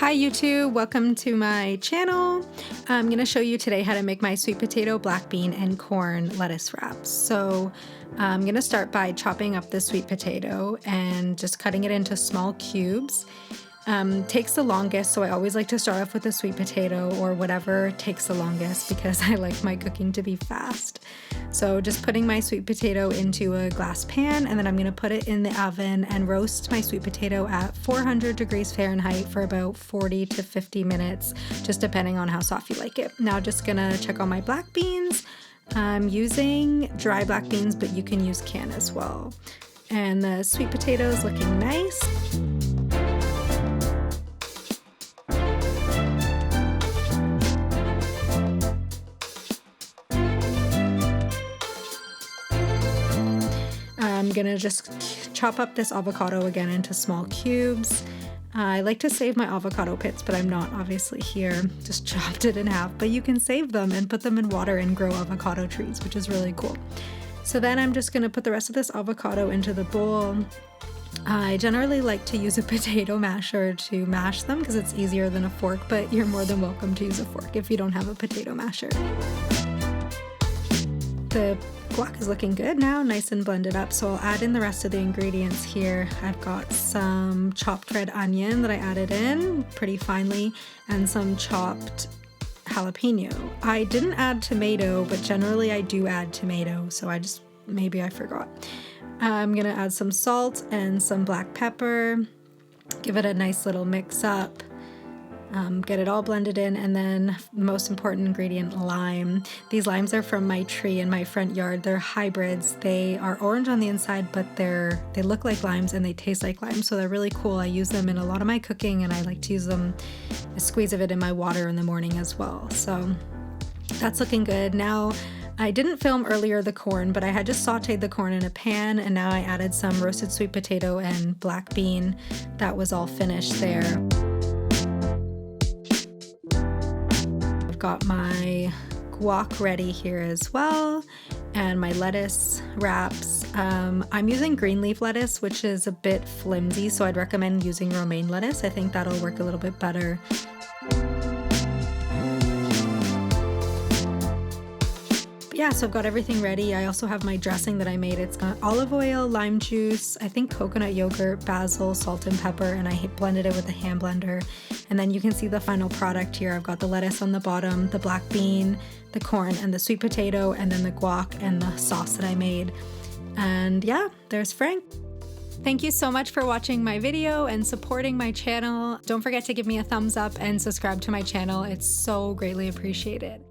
Hi YouTube, welcome to my channel. I'm going to show you today how to make my sweet potato, black bean, and corn lettuce wraps. So I'm going to start by chopping up the sweet potato and just cutting it into small cubes. Takes the longest, so I always like to start off with the sweet potato or whatever takes the longest because I like my cooking to be fast. So just putting my sweet potato into a glass pan, and then I'm going to put it in the oven and roast my sweet potato at 400 degrees Fahrenheit for about 40 to 50 minutes, just depending on how soft you like it. Now just going to check on my black beans. I'm using dry black beans, but you can use canned as well. And the sweet potato is looking nice. I'm gonna just chop up this avocado again into small cubes. I like to save my avocado pits, but I'm not obviously here. Just chopped it in half, but you can save them and put them in water and grow avocado trees, which is really cool. So then I'm just gonna put the rest of this avocado into the bowl. I generally like to use a potato masher to mash them because it's easier than a fork, but you're more than welcome to use a fork if you don't have a potato masher. The guac is looking good now, nice and blended up, so I'll add in the rest of the ingredients here. I've got some chopped red onion that I added in pretty finely and some chopped jalapeno. I didn't add tomato, but generally I do add tomato, so maybe I forgot. I'm gonna add some salt and some black pepper, give it a nice little mix up. Get it all blended in, and then the most important ingredient, lime. These limes are from my tree in my front yard. They're hybrids. They are orange on the inside, but they look like limes and they taste like limes, so they're really cool. I use them in a lot of my cooking, and I like to use them, a squeeze of it in my water in the morning as well. So that's looking good. Now, I didn't film earlier the corn, but I had just sauteed the corn in a pan, and now I added some roasted sweet potato and black bean. That was all finished there. Got my guac ready here as well, and my lettuce wraps. I'm using green leaf lettuce, which is a bit flimsy, so I'd recommend using romaine lettuce. I think that'll work a little bit better. Yeah, so I've got everything ready. I also have my dressing that I made. It's got olive oil, lime juice, I think coconut yogurt, basil, salt and pepper, and I blended it with a hand blender. And then you can see the final product here. I've got the lettuce on the bottom, the black bean, the corn, and the sweet potato, and then the guac and the sauce that I made. And yeah, there's Frank. Thank you so much for watching my video and supporting my channel. Don't forget to give me a thumbs up and subscribe to my channel. It's so greatly appreciated.